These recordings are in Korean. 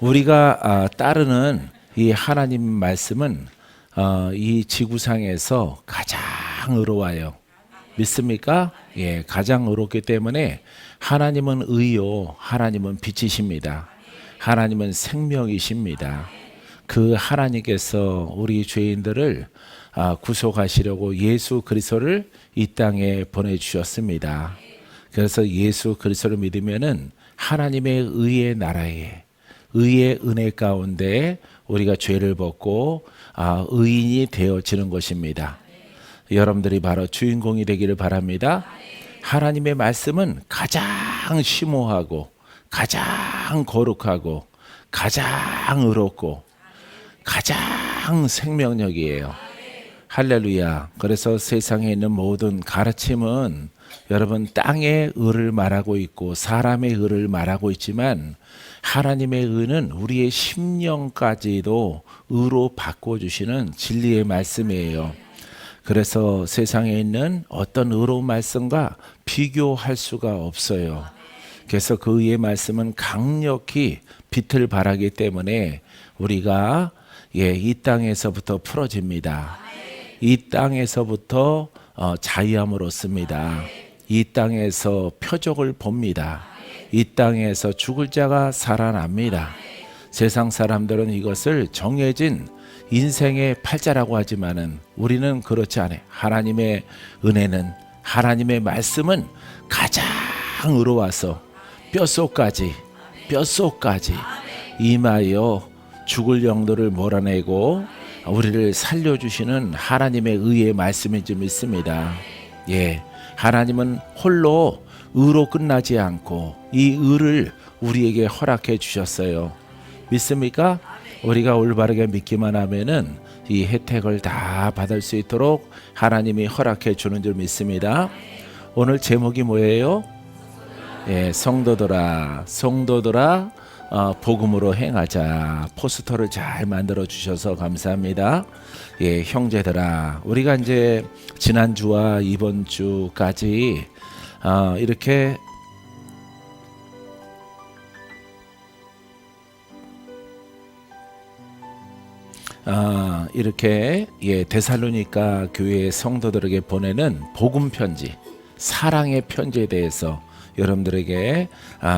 우리가 따르는 이 하나님 말씀은 이 지구상에서 가장 의로워요. 믿습니까? 예, 가장 의롭기 때문에 하나님은 의요, 하나님은 빛이십니다. 하나님은 생명이십니다. 그 하나님께서 우리 죄인들을 구속하시려고 예수 그리스도를 이 땅에 보내주셨습니다. 그래서 예수 그리스도를 믿으면은 하나님의 의의 나라에 의의 은혜 가운데 우리가 죄를 벗고 의인이 되어지는 것입니다. 여러분들이 바로 주인공이 되기를 바랍니다. 하나님의 말씀은 가장 심오하고 가장 거룩하고 가장 의롭고 가장 생명력이에요. 할렐루야. 그래서 세상에 있는 모든 가르침은 여러분 땅의 의를 말하고 있고 사람의 의를 말하고 있지만 하나님의 의는 우리의 심령까지도 의로 바꿔주시는 진리의 말씀이에요. 그래서 세상에 있는 어떤 의로운 말씀과 비교할 수가 없어요. 그래서 그 의의 말씀은 강력히 빛을 발하기 때문에 우리가 이 땅에서부터 풀어집니다. 이 땅에서부터 자유함을 얻습니다. 이 땅에서 표적을 봅니다. 이 땅에서 죽을 자가 살아납니다. 세상 사람들은 이것을 정해진 인생의 팔자라고 하지만은 우리는 그렇지 않아요. 하나님의 은혜는 하나님의 말씀은 가장 의로워서 뼛속까지 임하여 죽을 영들을 몰아내고 우리를 살려주시는 하나님의 의의 말씀인 줄 믿습니다. 예, 하나님은 홀로 의로 끝나지 않고 이 의를 우리에게 허락해 주셨어요. 믿습니까? 우리가 올바르게 믿기만 하면은 이 혜택을 다 받을 수 있도록 하나님이 허락해 주는 줄 믿습니다. 오늘 제목이 뭐예요? 예, 성도들아 복음으로 행하자. 포스터를 잘 만들어 주셔서 감사합니다. 예, 형제들아, 우리가 이제 지난주와 이번 주까지 이렇게 데살로니가 교회 성도들에게 보내는 복음 편지, 사랑의 편지에 대해서 여러분들에게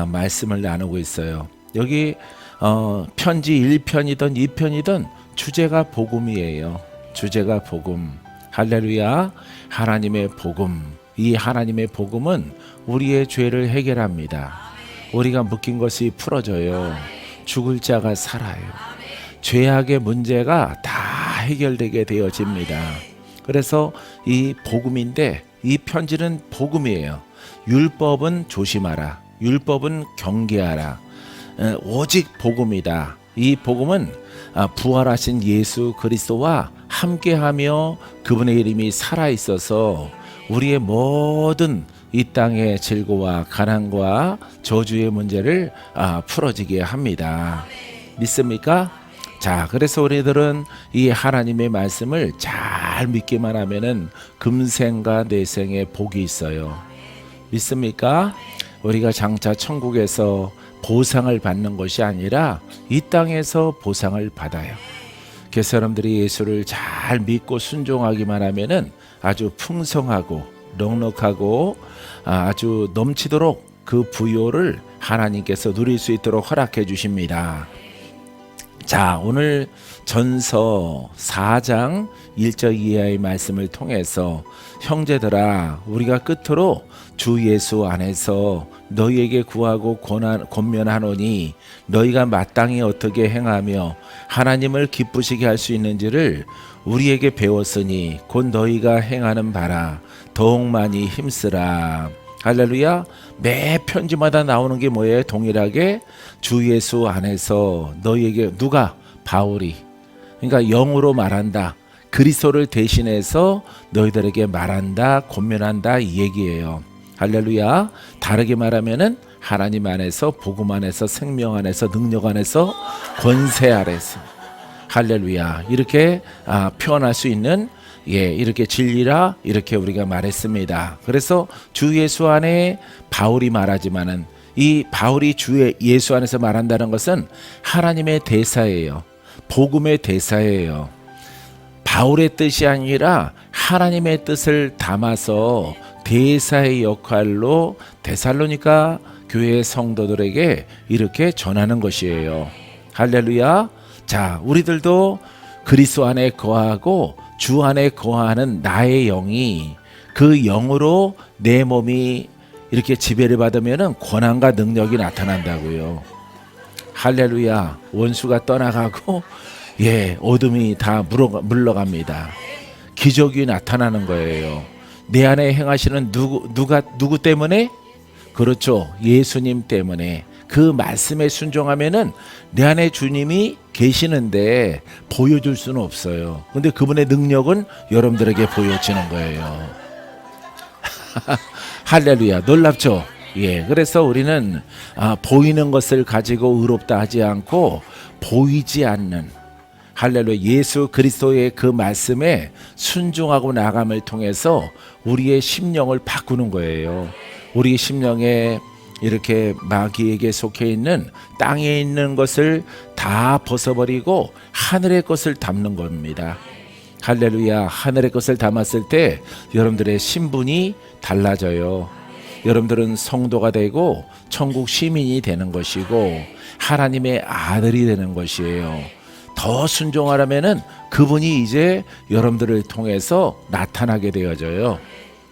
말씀을 나누고 있어요. 여기 편지 1편이든 2편이든 주제가 복음이에요. 주제가 복음. 할렐루야. 하나님의 복음. 이 하나님의 복음은 우리의 죄를 해결합니다. 우리가 묶인 것이 풀어져요. 죽을 자가 살아요. 죄악의 문제가 다 해결되게 되어집니다. 그래서 이 복음인데 이 편지는 복음이에요. 율법은 조심하라. 율법은 경계하라. 오직 복음이다. 이 복음은 부활하신 예수 그리스도와 함께하며 그분의 이름이 살아있어서 우리의 모든 이 땅의 질고와 가난과 저주의 문제를 풀어지게 합니다. 믿습니까? 자, 그래서 우리들은 이 하나님의 말씀을 잘 믿기만 하면은 금생과 내생의 복이 있어요. 믿습니까? 우리가 장차 천국에서 보상을 받는 것이 아니라 이 땅에서 보상을 받아요. 그래서 여러분들이 예수를 잘 믿고 순종하기만 하면은 아주 풍성하고 넉넉하고 아주 넘치도록 그 부요를 하나님께서 누릴 수 있도록 허락해 주십니다. 자, 오늘 전서 4장 1절 이하의 말씀을 통해서 형제들아, 우리가 끝으로 주 예수 안에서 너희에게 구하고 권면하노니 너희가 마땅히 어떻게 행하며 하나님을 기쁘시게 할 수 있는지를 우리에게 배웠으니 곧 너희가 행하는 바라 더욱 많이 힘쓰라. 할렐루야. 매 편지마다 나오는 게 뭐예요? 동일하게 주 예수 안에서 너희에게 누가? 바울이. 그러니까 영으로 말한다. 그리스도를 대신해서 너희들에게 말한다, 권면한다 이 얘기예요. 할렐루야. 다르게 말하면은 하나님 안에서, 복음 안에서, 생명 안에서, 능력 안에서, 권세 아래서. 할렐루야. 이렇게 표현할 수 있는 이렇게 진리라 이렇게 우리가 말했습니다. 그래서 주 예수 안에 바울이 말하지만은 이 바울이 주 예수 안에서 말한다는 것은 하나님의 대사예요. 복음의 대사예요. 바울의 뜻이 아니라 하나님의 뜻을 담아서 대사의 역할로 데살로니가 교회 성도들에게 이렇게 전하는 것이에요. 할렐루야. 자, 우리들도 그리스도 안에 거하고 주 안에 거하는 나의 영이 그 영으로 내 몸이 이렇게 지배를 받으면 권한과 능력이 나타난다고요. 할렐루야. 원수가 떠나가고 어둠이 다 물러갑니다. 기적이 나타나는 거예요. 내 안에 행하시는 누구 때문에? 그렇죠. 예수님 때문에. 그 말씀에 순종하면은 내 안에 주님이 계시는데 보여줄 수는 없어요. 근데 그분의 능력은 여러분들에게 보여지는 거예요. 할렐루야. 놀랍죠? 그래서 우리는 보이는 것을 가지고 의롭다 하지 않고 보이지 않는 할렐루야. 예수 그리스도의 그 말씀에 순종하고 나감을 통해서 우리의 심령을 바꾸는 거예요. 우리 심령에 이렇게 마귀에게 속해 있는 땅에 있는 것을 다 벗어버리고 하늘의 것을 담는 겁니다. 할렐루야. 하늘의 것을 담았을 때 여러분들의 신분이 달라져요. 여러분들은 성도가 되고 천국 시민이 되는 것이고 하나님의 아들이 되는 것이에요. 더 순종하려면은 그분이 이제 여러분들을 통해서 나타나게 되어져요.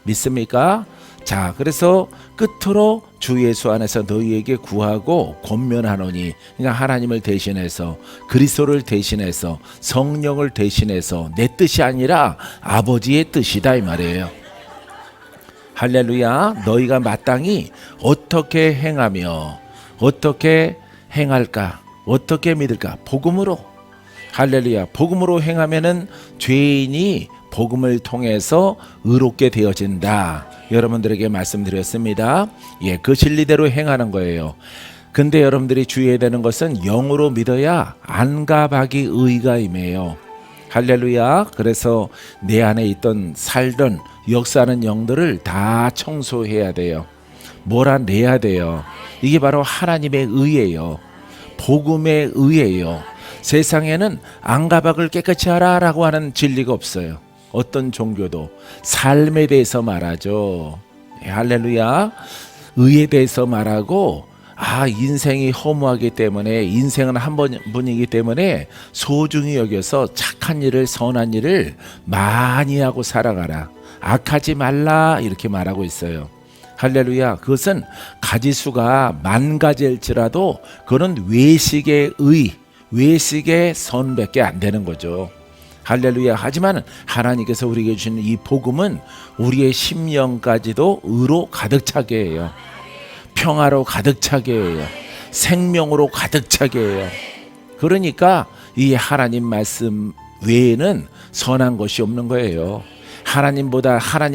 믿습니까? 자, 그래서 끝으로 주 예수 안에서 너희에게 구하고 권면하노니, 그러니까 하나님을 대신해서, 그리스도를 대신해서, 성령을 대신해서 내 뜻이 아니라 아버지의 뜻이다 이 말이에요. 할렐루야. 너희가 마땅히 어떻게 행하며 어떻게 행할까? 어떻게 믿을까? 복음으로. 할렐루야. 복음으로 행하면은 죄인이 복음을 통해서 의롭게 되어진다. 여러분들에게 말씀드렸습니다. 그 진리대로 행하는 거예요. 근데 여러분들이 주의해야 되는 것은 영으로 믿어야 안가박이 의가 임해요. 할렐루야. 그래서 내 안에 있던 살던 역사하는 영들을 다 청소해야 돼요. 몰아내야 돼요. 이게 바로 하나님의 의예요. 복음의 의예요. 세상에는 안가박을 깨끗이 하라라고 하는 진리가 없어요. 어떤 종교도 삶에 대해서 말하죠. 할렐루야. 의에 대해서 말하고 인생이 허무하기 때문에, 인생은 한 번이기 때문에 소중히 여겨서 착한 일을, 선한 일을 많이 하고 살아가라. 악하지 말라 이렇게 말하고 있어요. 할렐루야. 그것은 가지수가 만 가지일지라도 그건 외식의 의, 외식의 선밖에 안 되는 거죠. 할렐루야. 하지만 하나님께서 우리에게 주시는 이 복음은 우리의 심령까지도 의로 가득 차게 해요. 평화로 가득 차게 해요. 생명으로 가득 차게 해요. 그러니까 이 하나님 말씀 외에는 선한 것이 없는 거예요. 하나님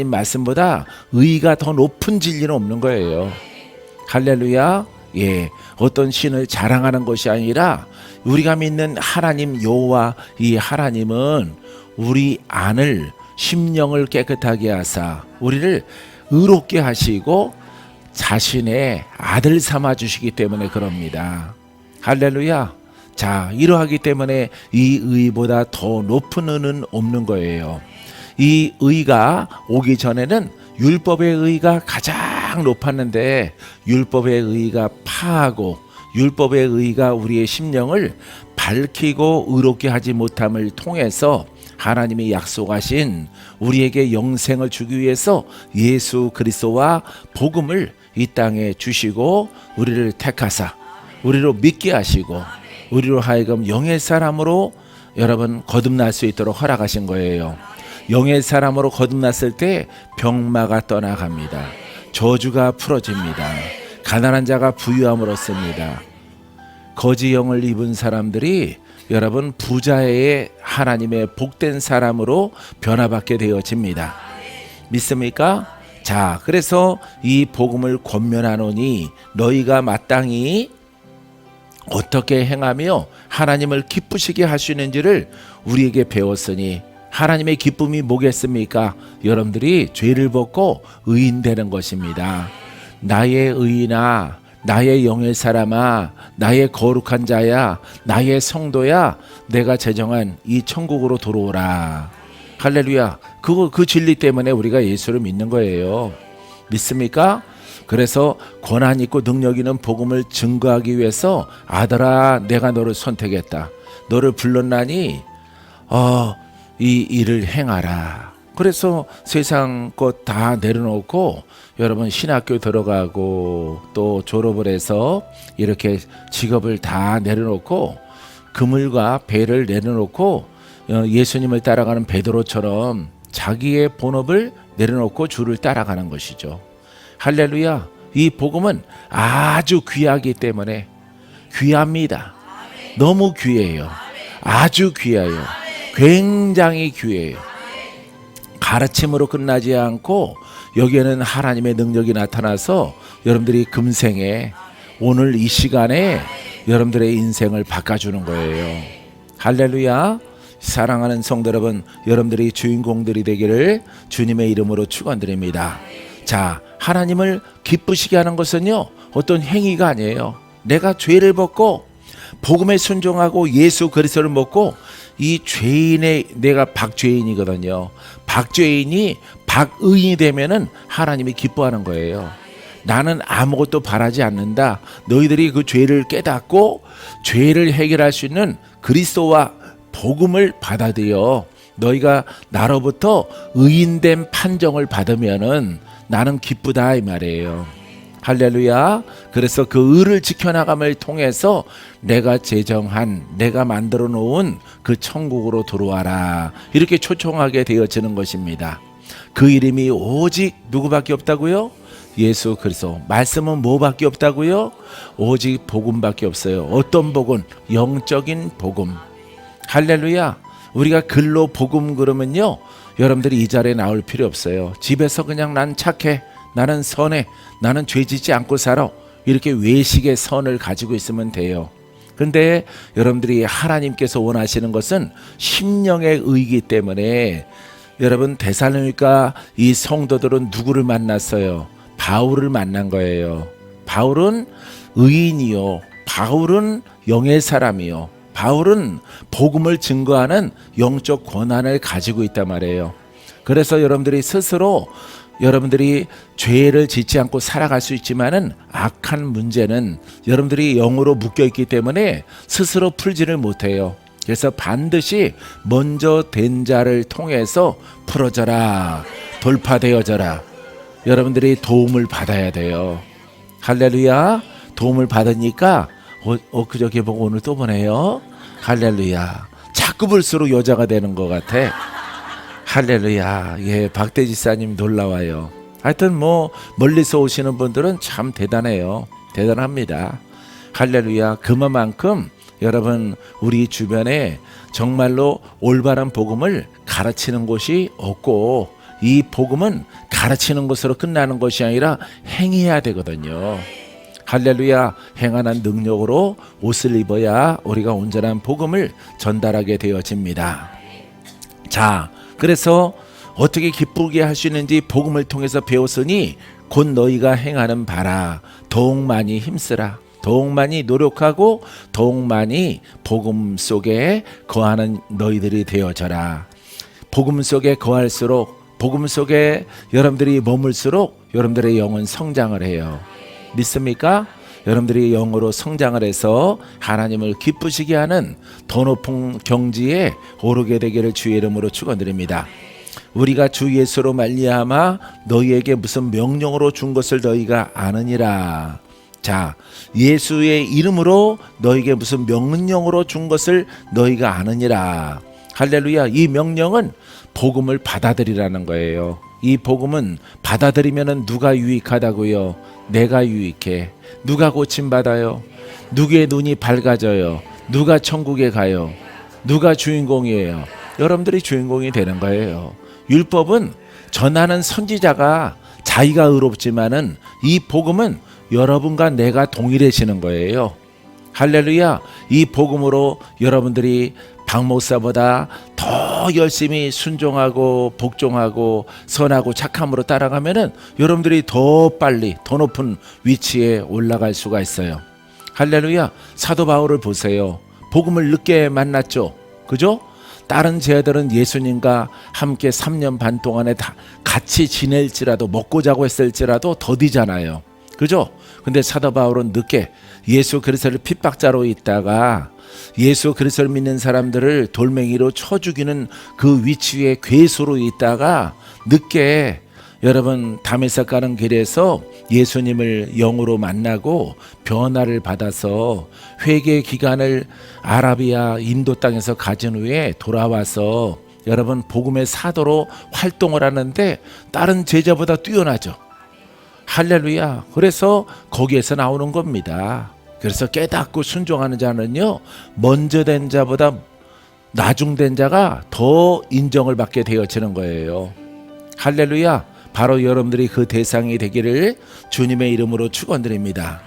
말씀보다 의가 더 높은 진리는 없는 거예요. 할렐루야. 어떤 신을 자랑하는 것이 아니라 우리가 믿는 하나님 여호와, 이 하나님은 우리 안을, 심령을 깨끗하게 하사 우리를 의롭게 하시고 자신의 아들 삼아 주시기 때문에 그럽니다. 할렐루야. 자, 이러하기 때문에 이 의보다 더 높은 의는 없는 거예요. 이 의가 오기 전에는 율법의 의가 가장 높았는데, 율법의 의가 파하고 율법의 의가 우리의 심령을 밝히고 의롭게 하지 못함을 통해서 하나님이 약속하신 우리에게 영생을 주기 위해서 예수 그리스도와 복음을 이 땅에 주시고 우리를 택하사 우리로 믿게 하시고 우리로 하여금 영의 사람으로 여러분 거듭날 수 있도록 허락하신 거예요. 영의 사람으로 거듭났을 때 병마가 떠나갑니다. 저주가 풀어집니다. 가난한 자가 부유함을 얻습니다. 거지 영을 입은 사람들이 여러분 부자의 하나님의 복된 사람으로 변화받게 되어집니다. 믿습니까? 자, 그래서 이 복음을 권면하노니 너희가 마땅히 어떻게 행하며 하나님을 기쁘시게 할 수 있는지를 우리에게 배웠으니, 하나님의 기쁨이 뭐겠습니까? 여러분들이 죄를 벗고 의인 되는 것입니다. 나의 의나 나의 영의 사람아, 나의 거룩한 자야, 나의 성도야, 내가 제정한 이 천국으로 들어오라. 할렐루야. 그 진리 때문에 우리가 예수를 믿는 거예요. 믿습니까? 그래서 권한 있고 능력 있는 복음을 증거하기 위해서 아들아, 내가 너를 선택했다. 너를 불렀나니 이 일을 행하라. 그래서 세상 것 다 내려놓고 여러분 신학교 들어가고 또 졸업을 해서 이렇게 직업을 다 내려놓고 그물과 배를 내려놓고 예수님을 따라가는 베드로처럼 자기의 본업을 내려놓고 주를 따라가는 것이죠. 할렐루야. 이 복음은 아주 귀하기 때문에 귀합니다. 너무 귀해요. 아주 귀해요. 굉장히 귀해요. 가르침으로 끝나지 않고 여기에는 하나님의 능력이 나타나서 여러분들이 금생에 오늘 이 시간에 여러분들의 인생을 바꿔주는 거예요. 할렐루야. 사랑하는 성도 여러분, 여러분들이 주인공들이 되기를 주님의 이름으로 축원드립니다. 자, 하나님을 기쁘시게 하는 것은요, 어떤 행위가 아니에요. 내가 죄를 벗고 복음에 순종하고 예수 그리스도를 먹고 이 죄인의, 내가 박죄인이거든요. 박죄인이 박의인이 되면은 하나님이 기뻐하는 거예요. 나는 아무것도 바라지 않는다. 너희들이 그 죄를 깨닫고 죄를 해결할 수 있는 그리스도와 복음을 받아들여 너희가 나로부터 의인된 판정을 받으면은 나는 기쁘다 이 말이에요. 할렐루야. 그래서 그 의를 지켜나감을 통해서 내가 제정한, 내가 만들어 놓은 그 천국으로 들어와라, 이렇게 초청하게 되어지는 것입니다. 그 이름이 오직 누구밖에 없다고요? 예수 그리스도. 말씀은 뭐밖에 없다고요? 오직 복음밖에 없어요. 어떤 복음? 영적인 복음. 할렐루야. 우리가 글로 복음 그러면요, 여러분들이 이 자리에 나올 필요 없어요. 집에서 그냥 난 착해, 나는 선해, 나는 죄 짓지 않고 살아, 이렇게 외식의 선을 가지고 있으면 돼요. 근데 여러분들이 하나님께서 원하시는 것은 심령의 의이기 때문에 여러분, 데살로니가 이 성도들은 누구를 만났어요? 바울을 만난 거예요. 바울은 의인이요, 바울은 영의 사람이요, 바울은 복음을 증거하는 영적 권한을 가지고 있단 말이에요. 그래서 여러분들이 스스로 여러분들이 죄를 짓지 않고 살아갈 수 있지만은 악한 문제는 여러분들이 영으로 묶여 있기 때문에 스스로 풀지를 못해요. 그래서 반드시 먼저 된 자를 통해서 풀어져라, 돌파되어져라. 여러분들이 도움을 받아야 돼요. 할렐루야. 도움을 받으니까 그저께 보고 오늘 또 보네요. 할렐루야. 자꾸 볼수록 여자가 되는 것 같아. 할렐루야. 예, 박대지사님 놀라워요. 하여튼 뭐 멀리서 오시는 분들은 참 대단해요. 대단합니다. 할렐루야. 그만큼 여러분, 우리 주변에 정말로 올바른 복음을 가르치는 곳이 없고, 이 복음은 가르치는 것으로 끝나는 것이 아니라 행해야 되거든요. 할렐루야. 행하는 능력으로 옷을 입어야 우리가 온전한 복음을 전달하게 되어집니다. 자, 그래서 어떻게 기쁘게 할 수 있는지 복음을 통해서 배웠으니 곧 너희가 행하는 바라. 더욱 많이 힘쓰라. 더욱 많이 노력하고 더욱 많이 복음 속에 거하는 너희들이 되어져라. 복음 속에 거할수록, 복음 속에 여러분들이 머물수록 여러분들의 영은 성장을 해요. 믿습니까? 여러분들이 영으로 성장을 해서 하나님을 기쁘시게 하는 더 높은 경지에 오르게 되기를 주의 이름으로 축원드립니다. 우리가 주 예수로 말미암아 너희에게 무슨 명령으로 준 것을 너희가 아느니라. 자, 예수의 이름으로 너희에게 무슨 명령으로 준 것을 너희가 아느니라. 할렐루야. 이 명령은 복음을 받아들이라는 거예요. 이 복음은 받아들이면 누가 유익하다고요? 내가 유익해. 누가 고침받아요? 누구의 눈이 밝아져요? 누가 천국에 가요? 누가 주인공이에요? 여러분들이 주인공이 되는 거예요. 율법은 전하는 선지자가 자기가 의롭지만은 이 복음은 여러분과 내가 동일해지는 거예요. 할렐루야. 이 복음으로 여러분들이 박 목사보다 더 열심히 순종하고 복종하고 선하고 착함으로 따라가면은 여러분들이 더 빨리 더 높은 위치에 올라갈 수가 있어요. 할렐루야. 사도 바울을 보세요. 복음을 늦게 만났죠. 그죠? 다른 제자들은 예수님과 함께 3년 반 동안에 다 같이 지낼지라도 먹고 자고 했을지라도 더디잖아요. 그죠? 근데 사도 바울은 늦게 예수 그리스도를 핍박자로 있다가 예수 그리스도를 믿는 사람들을 돌멩이로 쳐 죽이는 그 위치에 괴수로 있다가 늦게 여러분 다메섹 가는 길에서 예수님을 영으로 만나고 변화를 받아서 회개 기간을 아라비아 인도 땅에서 가진 후에 돌아와서 여러분 복음의 사도로 활동을 하는데 다른 제자보다 뛰어나죠. 할렐루야. 그래서 거기에서 나오는 겁니다. 그래서 깨닫고 순종하는 자는요, 먼저 된 자보다 나중된 자가 더 인정을 받게 되어지는 거예요. 할렐루야. 바로 여러분들이 그 대상이 되기를 주님의 이름으로 축원드립니다.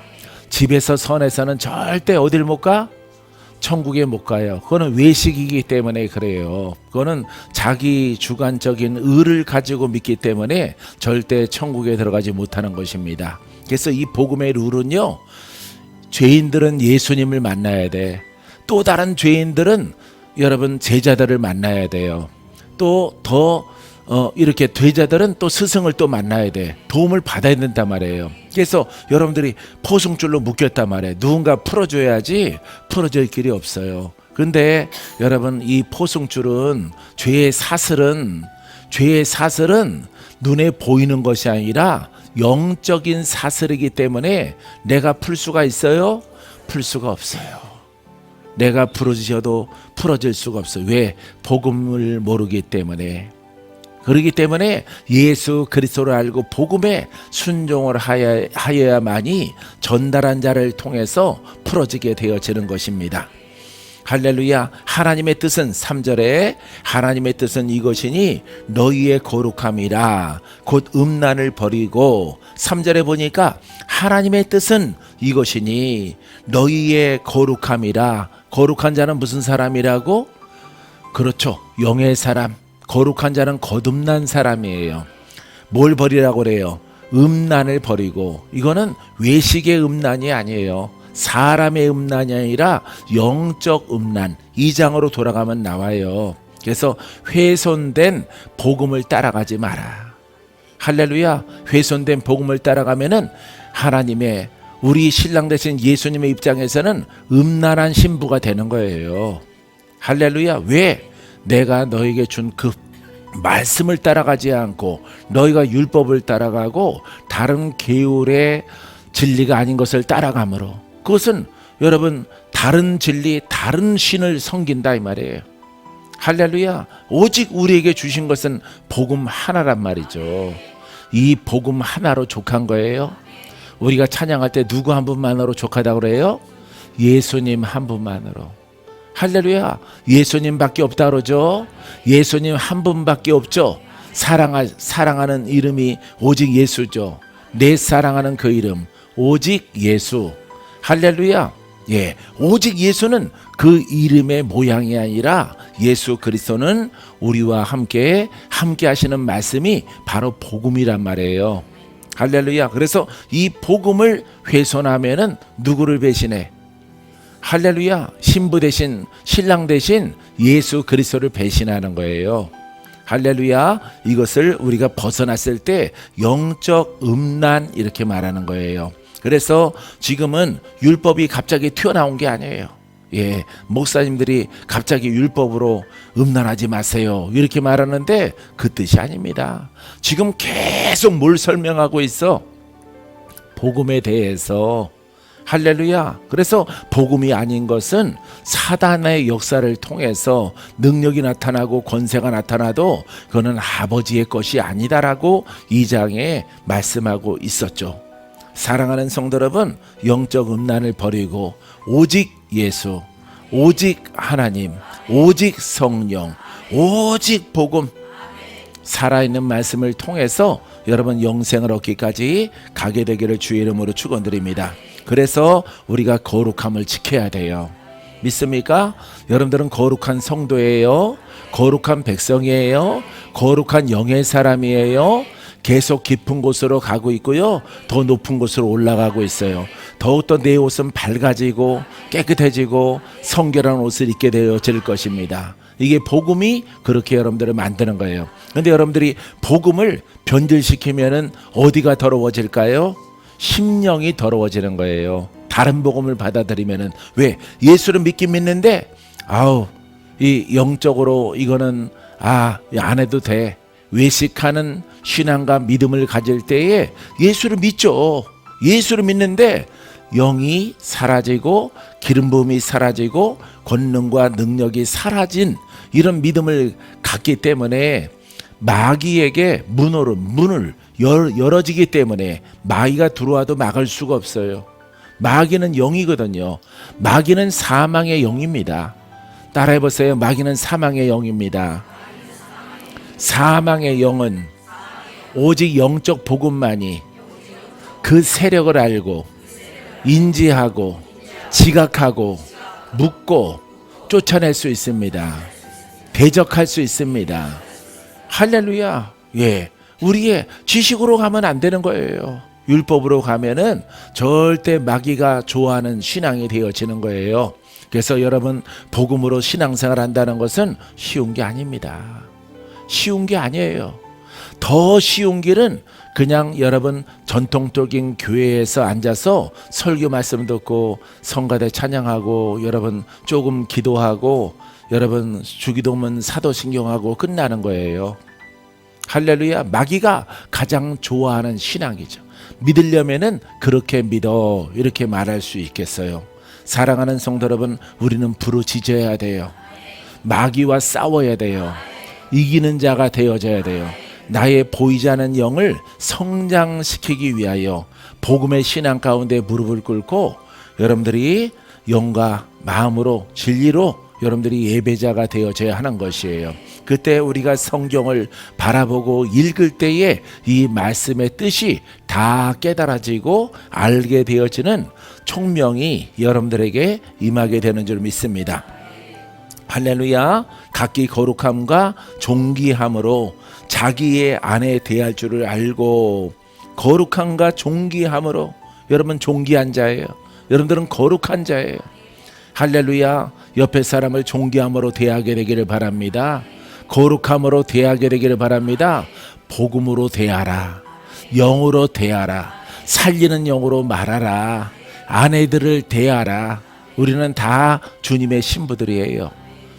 집에서 선해서는 절대 어딜 못 가? 천국에 못 가요. 그거는 외식이기 때문에 그래요. 그거는 자기 주관적인 의를 가지고 믿기 때문에 절대 천국에 들어가지 못하는 것입니다. 그래서 이 복음의 룰은요, 죄인들은 예수님을 만나야 돼. 또 다른 죄인들은 여러분 제자들을 만나야 돼요. 또 더 이렇게 제자들은 또 스승을 또 만나야 돼. 도움을 받아야 된단 말이에요. 그래서 여러분들이 포승줄로 묶였단 말이에요. 누군가 풀어줘야지 풀어질 길이 없어요. 근데 여러분 이 포승줄은 죄의 사슬은 눈에 보이는 것이 아니라 영적인 사슬이기 때문에 내가 풀 수가 있어요? 풀 수가 없어요. 내가 풀어주셔도 풀어질 수가 없어요. 왜? 복음을 모르기 때문에. 그렇기 때문에 예수 그리스도를 알고 복음에 순종을 하여야만이 전달한 자를 통해서 풀어지게 되어지는 것입니다. 할렐루야. 하나님의 뜻은 3절에 하나님의 뜻은 이것이니 너희의 거룩함이라 곧 음란을 버리고 3절에 보니까 하나님의 뜻은 이것이니 너희의 거룩함이라. 거룩한 자는 무슨 사람이라고? 그렇죠. 영의 사람. 거룩한 자는 거듭난 사람이에요. 뭘 버리라고 그래요? 음란을 버리고. 이거는 외식의 음란이 아니에요. 사람의 음란이 아니라 영적 음란. 2장으로 돌아가면 나와요. 그래서 훼손된 복음을 따라가지 마라. 할렐루야. 훼손된 복음을 따라가면은 하나님의 우리 신랑 되신 예수님의 입장에서는 음란한 신부가 되는 거예요. 할렐루야. 왜? 내가 너에게 준 그 말씀을 따라가지 않고 너희가 율법을 따라가고 다른 계율의 진리가 아닌 것을 따라가므로 그것은 여러분 다른 진리 다른 신을 섬긴다 이 말이에요. 할렐루야. 오직 우리에게 주신 것은 복음 하나란 말이죠. 이 복음 하나로 족한 거예요. 우리가 찬양할 때 누구 한 분만으로 족하다고 그래요? 예수님 한 분만으로. 할렐루야. 예수님밖에 없다 그러죠. 예수님 한 분밖에 없죠. 사랑하는 이름이 오직 예수죠. 내 사랑하는 그 이름 오직 예수. 할렐루야. 예, 오직 예수는 그 이름의 모양이 아니라 예수 그리스도는 우리와 함께 하시는 말씀이 바로 복음이란 말이에요. 할렐루야. 그래서 이 복음을 훼손하면은 누구를 배신해? 할렐루야. 신부 대신 신랑 대신 예수 그리스도를 배신하는 거예요. 할렐루야. 이것을 우리가 벗어났을 때 영적 음란 이렇게 말하는 거예요. 그래서 지금은 율법이 갑자기 튀어나온 게 아니에요. 예, 목사님들이 갑자기 율법으로 음란하지 마세요 이렇게 말하는데 그 뜻이 아닙니다. 지금 계속 뭘 설명하고 있어? 복음에 대해서. 할렐루야. 그래서 복음이 아닌 것은 사단의 역사를 통해서 능력이 나타나고 권세가 나타나도 그거는 아버지의 것이 아니다라고 2장에 말씀하고 있었죠. 사랑하는 성도 여러분, 영적 음란을 버리고 오직 예수, 오직 하나님, 오직 성령, 오직 복음, 살아있는 말씀을 통해서 여러분 영생을 얻기까지 가게 되기를 주의 이름으로 축원드립니다. 그래서 우리가 거룩함을 지켜야 돼요. 믿습니까? 여러분들은 거룩한 성도예요. 거룩한 백성이에요. 거룩한 영의 사람이에요. 계속 깊은 곳으로 가고 있고요. 더 높은 곳으로 올라가고 있어요. 더욱더 내 옷은 밝아지고 깨끗해지고 성결한 옷을 입게 되어질 것입니다. 이게 복음이 그렇게 여러분들을 만드는 거예요. 그런데 여러분들이 복음을 변질시키면은 어디가 더러워질까요? 심령이 더러워지는 거예요. 다른 복음을 받아들이면은 왜? 예수를 믿긴 믿는데 이 영적으로 이거는 안 해도 돼. 외식하는 신앙과 믿음을 가질 때에 예수를 믿죠. 예수를 믿는데 영이 사라지고 기름 부음이 사라지고 권능과 능력이 사라진 이런 믿음을 갖기 때문에 마귀에게 문을 열어지기 때문에 마귀가 들어와도 막을 수가 없어요. 마귀는 영이거든요. 마귀는 사망의 영입니다. 따라해보세요. 마귀는 사망의 영입니다. 사망의 영은 오직 영적 복음만이 그 세력을 알고 인지하고 지각하고 묶고 쫓아낼 수 있습니다. 대적할 수 있습니다. 할렐루야. 예, 우리의 지식으로 가면 안 되는 거예요. 율법으로 가면은 절대 마귀가 좋아하는 신앙이 되어지는 거예요. 그래서 여러분 복음으로 신앙생활 한다는 것은 쉬운 게 아닙니다. 쉬운 게 아니에요. 더 쉬운 길은 그냥 여러분 전통적인 교회에서 앉아서 설교 말씀 듣고 성가대 찬양하고 여러분 조금 기도하고 여러분 주기도문 사도신경하고 끝나는 거예요. 할렐루야. 마귀가 가장 좋아하는 신앙이죠. 믿으려면은 그렇게 믿어 이렇게 말할 수 있겠어요. 사랑하는 성도 여러분, 우리는 부르짖어야 돼요. 마귀와 싸워야 돼요. 이기는 자가 되어져야 돼요. 나의 보이지 않는 영을 성장시키기 위하여 복음의 신앙 가운데 무릎을 꿇고 여러분들이 영과 마음으로 진리로 여러분들이 예배자가 되어져야 하는 것이에요. 그때 우리가 성경을 바라보고 읽을 때에 이 말씀의 뜻이 다 깨달아지고 알게 되어지는 총명이 여러분들에게 임하게 되는 줄 믿습니다. 할렐루야. 각기 거룩함과 존귀함으로 자기의 아내 대할 줄을 알고 거룩함과 존귀함으로 여러분 존귀한 자예요. 여러분들은 거룩한 자예요. 할렐루야. 옆에 사람을 존귀함으로 대하게 되기를 바랍니다. 거룩함으로 대하게 되기를 바랍니다. 복음으로 대하라. 영으로 대하라. 살리는 영으로 말하라. 아내들을 대하라. 우리는 다 주님의 신부들이에요.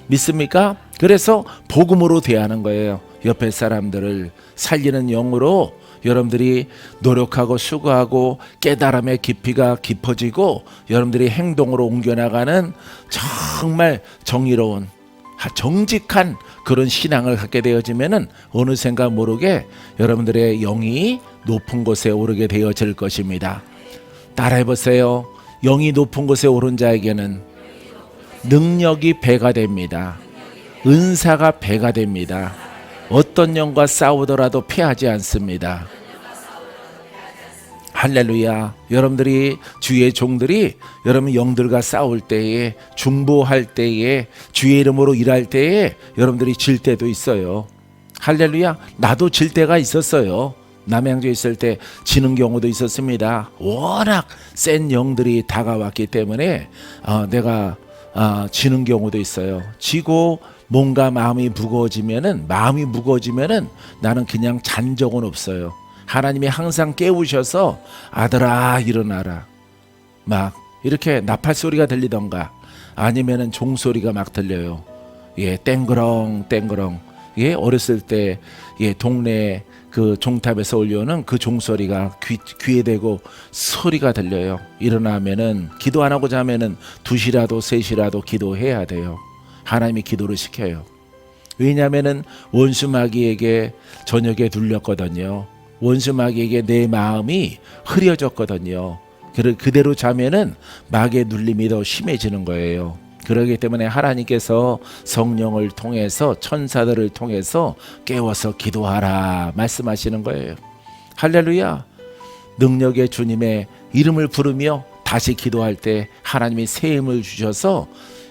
믿습니까? 그래서 복음으로 대하는 거예요. 옆에 사람들을 살리는 영으로 여러분들이 노력하고 수고하고 깨달음의 깊이가 깊어지고 여러분들이 행동으로 옮겨나가는 정말 정의로운 정직한 그런 신앙을 갖게 되어지면은 어느샌가 모르게 여러분들의 영이 높은 곳에 오르게 되어질 것입니다. 따라해보세요. 영이 높은 곳에 오른 자에게는 능력이 배가 됩니다. 은사가 배가 됩니다. 어떤 영과 싸우더라도 패하지 않습니다. 할렐루야. 여러분들이 주의 종들이 여러분 영들과 싸울 때에 중보할 때에 주의 이름으로 일할 때에 여러분들이 질 때도 있어요. 할렐루야. 나도 질 때가 있었어요. 남양주에 있을 때 지는 경우도 있었습니다. 워낙 센 영들이 다가왔기 때문에 내가 지는 경우도 있어요. 지고 뭔가 마음이 무거워지면은 나는 그냥 잔 적은 없어요. 하나님이 항상 깨우셔서 아들아 일어나라. 막 이렇게 나팔 소리가 들리던가 아니면은 종소리가 막 들려요. 예, 땡그렁 땡그렁. 예, 어렸을 때 동네 그 종탑에서 올려오는 그 종소리가 귀에 대고 소리가 들려요. 일어나면은 기도 안 하고 자면은 2시라도 3시라도 기도해야 돼요. 하나님이 기도를 시켜요. 왜냐하면은 원수 마귀에게 저녁에 눌렸거든요. 원수 마귀에게 내 마음이 흐려졌거든요. 그대로 자면은 마귀의 눌림이 더 심해지는 거예요. 그렇기 때문에 하나님께서 성령을 통해서 천사들을 통해서 깨워서 기도하라 말씀하시는 거예요. 할렐루야. 능력의 주님의 이름을 부르며 다시 기도할 때 하나님이 새 힘을 주셔서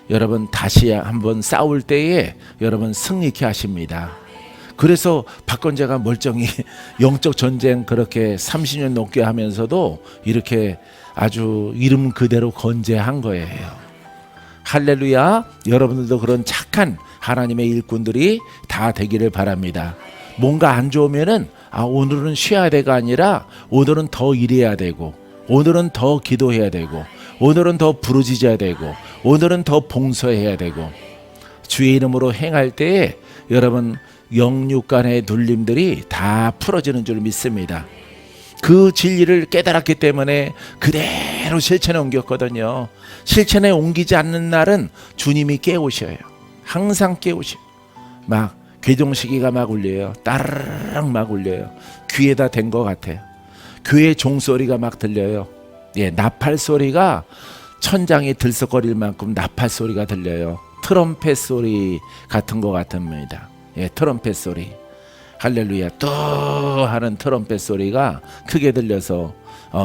여러분 다시 한번 싸울 때에 여러분 승리케 하십니다. 그래서 박건재가 멀쩡히 영적 전쟁 그렇게 30년 넘게 하면서도 이렇게 아주 이름 그대로 건재한 거예요. 할렐루야. 여러분들도 그런 착한 하나님의 일꾼들이 다 되기를 바랍니다. 뭔가 안 좋으면은 오늘은 쉬어야 돼가 아니라 오늘은 더 일해야 되고, 오늘은 더 기도해야 되고, 오늘은 더 부르짖어야 되고, 오늘은 더 봉사해야 되고, 주의 이름으로 행할 때에 여러분 영육 간의 눌림들이 다 풀어지는 줄 믿습니다. 그 진리를 깨달았기 때문에 그대로 실천에 옮겼거든요. 실천에 옮기지 않는 날은 주님이 깨우셔요. 항상 깨우셔요. 막 괴종시기가 막 울려요. 따르릉 막 울려요. 귀에다 댄 것 같아요. 교회 종소리가 막 들려요. 예, 나팔 소리가 천장이 들썩거릴 만큼 나팔 소리가 들려요. 트럼펫 소리 같은 것 같습니다. 예, 트럼펫 소리. 할렐루야. 또 하는 트럼펫 소리가 크게 들려서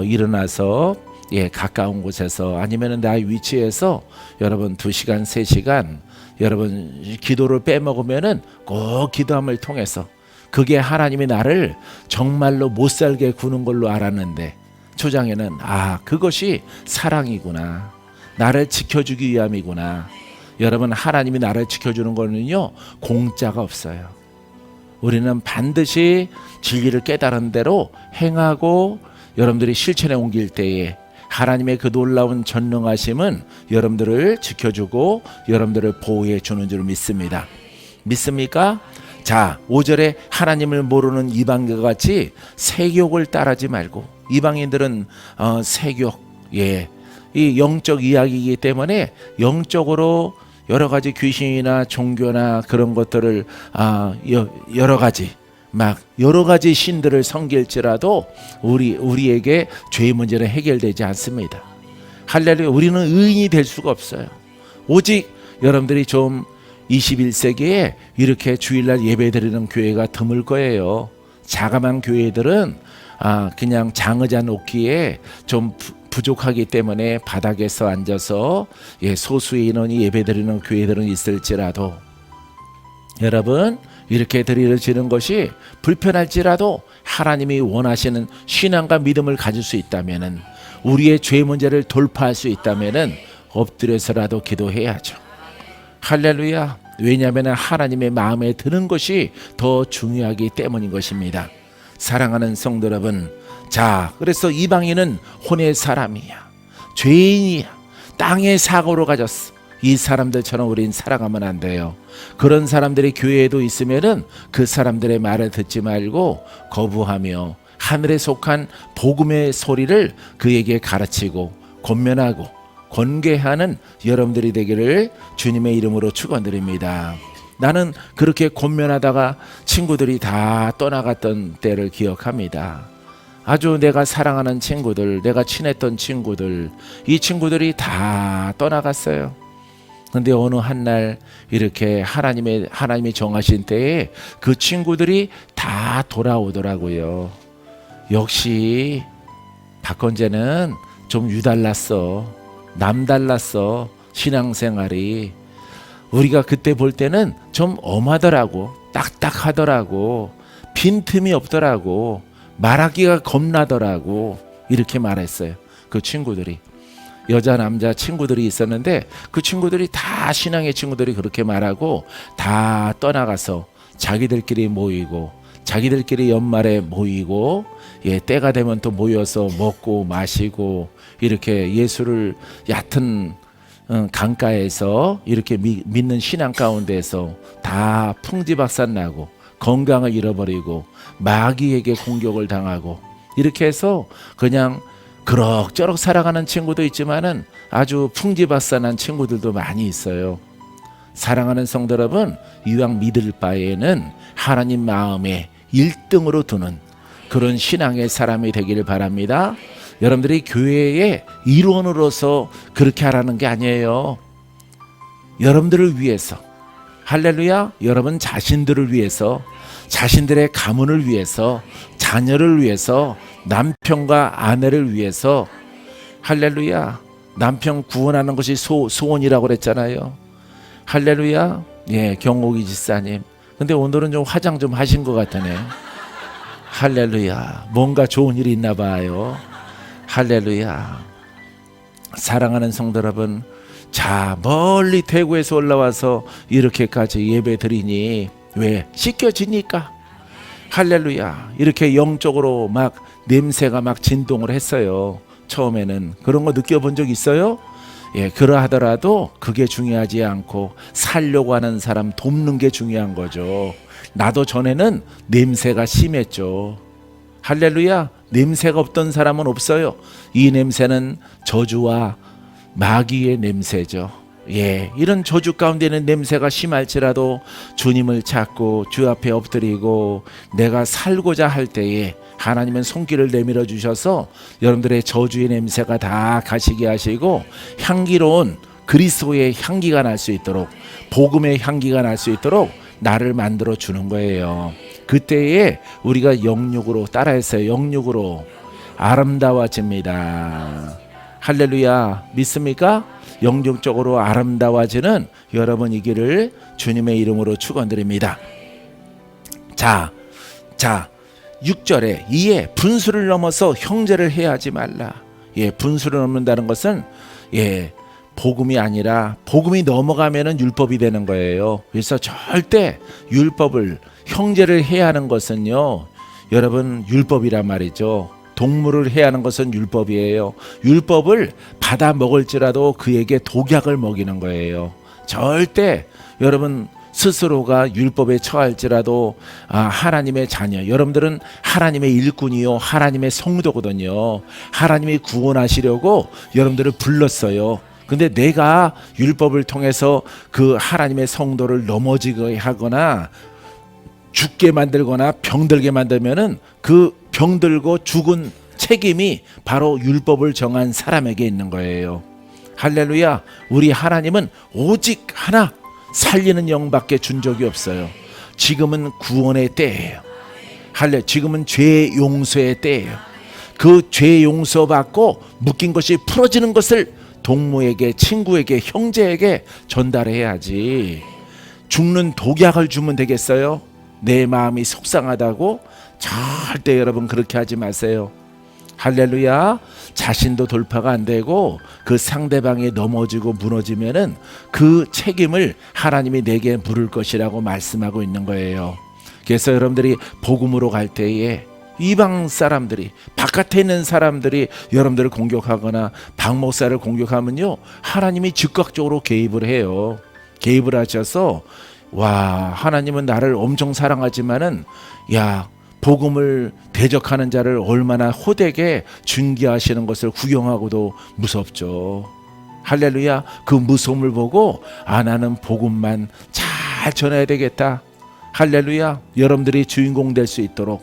일어나서 예, 가까운 곳에서 아니면 나의 위치에서 여러분 2시간 3시간 여러분 기도를 빼먹으면은 꼭 기도함을 통해서 그게 하나님이 나를 정말로 못살게 구는 걸로 알았는데 초장에는 그것이 사랑이구나, 나를 지켜주기 위함이구나. 여러분 하나님이 나를 지켜주는 거는요 공짜가 없어요. 우리는 반드시 진리를 깨달은 대로 행하고 여러분들이 실천에 옮길 때에 하나님의 그 놀라운 전능하심은 여러분들을 지켜주고 여러분들을 보호해 주는 줄 믿습니다. 믿습니까? 자, 5절에 하나님을 모르는 이방인과 같이 세욕을 따르지 말고, 이방인들은 세욕, 예, 이 영적 이야기이기 때문에 영적으로 여러 가지 귀신이나 종교나 그런 것들을 여러 가지 신들을 섬길지라도 우리에게 죄의 문제는 해결되지 않습니다. 할렐루야. 우리는 의인이 될 수가 없어요. 오직 여러분들이 좀 21세기에 이렇게 주일날 예배드리는 교회가 드물 거예요. 자그마한 교회들은 그냥 장의자 놓기에 좀 부족하기 때문에 바닥에서 앉아서 소수의 인원이 예배드리는 교회들은 있을지라도 여러분 이렇게 드리는 것이 불편할지라도 하나님이 원하시는 신앙과 믿음을 가질 수 있다면은, 우리의 죄 문제를 돌파할 수 있다면은 엎드려서라도 기도해야죠. 할렐루야. 왜냐하면 하나님의 마음에 드는 것이 더 중요하기 때문인 것입니다. 사랑하는 성도 여러분, 자, 그래서 이방인은 혼의 사람이야, 죄인이야, 땅의 사고로 가졌어. 이 사람들처럼 우린 살아가면 안 돼요. 그런 사람들이 교회에도 있으면은 그 사람들의 말을 듣지 말고 거부하며 하늘에 속한 복음의 소리를 그에게 가르치고 권면하고 권계하는 여러분들이 되기를 주님의 이름으로 축원드립니다. 나는 그렇게 권면하다가 친구들이 다 떠나갔던 때를 기억합니다. 아주 내가 사랑하는 친구들, 내가 친했던 친구들, 이 친구들이 다 떠나갔어요. 근데 어느 한날 이렇게 하나님이 정하신 때에 그 친구들이 다 돌아오더라고요. 역시 박건재는 좀 유달랐어, 남달랐어. 신앙생활이 우리가 그때 볼 때는 좀 엄하더라고, 딱딱하더라고, 빈틈이 없더라고, 말하기가 겁나더라고. 이렇게 말했어요. 그 친구들이, 여자 남자 친구들이 있었는데 그 친구들이 다 신앙의 친구들이 그렇게 말하고 다 떠나가서 자기들끼리 모이고 자기들끼리 연말에 모이고 때가 되면 또 모여서 먹고 마시고 이렇게 예수를 얕은 강가에서 이렇게 믿는 신앙 가운데서 다 풍지박산 나고 건강을 잃어버리고 마귀에게 공격을 당하고 이렇게 해서 그냥 그럭저럭 살아가는 친구도 있지만은 아주 풍지박산한 친구들도 많이 있어요. 사랑하는 성도 여러분, 이왕 믿을 바에는 하나님 마음에 1등으로 두는 그런 신앙의 사람이 되기를 바랍니다. 여러분들이 교회의 일원으로서 그렇게 하라는 게 아니에요. 여러분들을 위해서, 할렐루야, 여러분 자신들을 위해서, 자신들의 가문을 위해서, 자녀를 위해서, 남편과 아내를 위해서, 할렐루야, 남편 구원하는 것이 소원이라고 그랬잖아요. 할렐루야. 예, 경옥이 집사님. 근데 오늘은 좀 화장 좀 하신 것 같으네. 할렐루야. 뭔가 좋은 일이 있나 봐요. 할렐루야. 사랑하는 성도 여러분, 자, 멀리 대구에서 올라와서 이렇게까지 예배 드리니 왜? 씻겨지니까. 할렐루야. 이렇게 영적으로 막 냄새가 막 진동을 했어요. 처음에는 그런 거 느껴본 적 있어요? 예, 그러하더라도 그게 중요하지 않고 살려고 하는 사람 돕는 게 중요한 거죠. 나도 전에는 냄새가 심했죠. 할렐루야. 냄새가 없던 사람은 없어요. 이 냄새는 저주와 마귀의 냄새죠. 예, 이런 저주 가운데는 냄새가 심할지라도 주님을 찾고 주 앞에 엎드리고 내가 살고자 할 때에 하나님은 손길을 내밀어 주셔서 여러분들의 저주의 냄새가 다 가시게 하시고 향기로운 그리스도의 향기가 날 수 있도록, 복음의 향기가 날 수 있도록 나를 만들어 주는 거예요. 그때에 우리가 영육으로 따라했어요. 영육으로 아름다워집니다. 할렐루야. 믿습니까? 영적으로 아름다워지는 여러분이기를 주님의 이름으로 축원드립니다. 자 6절에 이에 분수를 넘어서 형제를 해하지 말라. 예, 분수를 넘는다는 것은 예, 복음이 아니라 복음이 넘어가면은 율법이 되는 거예요. 그래서 절대 율법을 형제를 해하는 것은요, 여러분 율법이란 말이죠. 동물을 해하는 것은 율법이에요. 율법을 받아 먹을지라도 그에게 독약을 먹이는 거예요. 절대 여러분 스스로가 율법에 처할지라도 하나님의 자녀, 여러분들은 하나님의 일꾼이요 하나님의 성도거든요. 하나님이 구원하시려고 여러분들을 불렀어요. 근데 내가 율법을 통해서 그 하나님의 성도를 넘어지게 하거나 죽게 만들거나 병들게 만들면은 그 병들고 죽은 책임이 바로 율법을 정한 사람에게 있는 거예요. 할렐루야. 우리 하나님은 오직 하나 살리는 영밖에 준 적이 없어요. 지금은 구원의 때예요. 할렐. 지금은 죄 용서의 때예요. 그 죄 용서 받고 묶인 것이 풀어지는 것을 동무에게, 친구에게, 형제에게 전달해야지. 죽는 독약을 주면 되겠어요? 내 마음이 속상하다고? 절대 여러분 그렇게 하지 마세요. 할렐루야. 자신도 돌파가 안 되고 그 상대방이 넘어지고 무너지면은 그 책임을 하나님이 내게 물을 것이라고 말씀하고 있는 거예요. 그래서 여러분들이 복음으로 갈 때에 이방 사람들이, 바깥에 있는 사람들이 여러분들을 공격하거나 박 목사를 공격하면요, 하나님이 즉각적으로 개입을 해요. 개입을 하셔서 와, 하나님은 나를 엄청 사랑하지만은 야, 복음을 대적하는 자를 얼마나 호되게 중기하시는 것을 구경하고도 무섭죠. 할렐루야. 그 무서움을 보고 나는 복음만 잘 전해야 되겠다. 할렐루야. 여러분들이 주인공 될 수 있도록,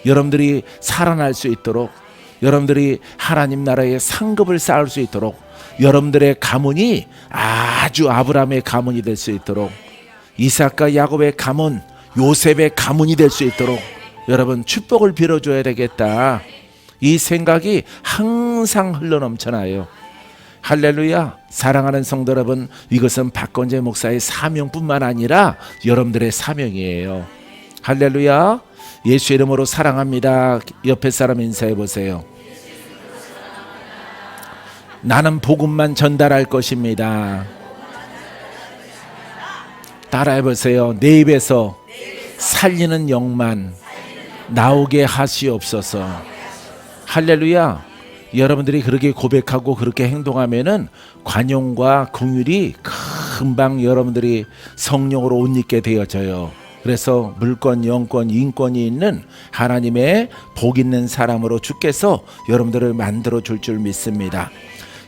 여러분들이 살아날 수 있도록, 여러분들이 하나님 나라의 상급을 쌓을 수 있도록, 여러분들의 가문이 아주 아브라함의 가문이 될 수 있도록, 이삭과 야곱의 가문, 요셉의 가문이 될 수 있도록 여러분 축복을 빌어줘야 되겠다. 이 생각이 항상 흘러넘쳐나요. 할렐루야. 사랑하는 성도 여러분, 이것은 박건재 목사의 사명뿐만 아니라 여러분들의 사명이에요. 할렐루야. 예수 이름으로 사랑합니다. 옆에 사람 인사해 보세요. 나는 복음만 전달할 것입니다. 따라해 보세요. 내 입에서 살리는 영만 나오게 하시옵소서. 할렐루야. 여러분들이 그렇게 고백하고 그렇게 행동하면은 관용과 긍휼이 금방 여러분들이 성령으로 옷 입게 되어져요. 그래서 물권, 영권, 인권이 있는 하나님의 복 있는 사람으로 주께서 여러분들을 만들어 줄 줄 믿습니다.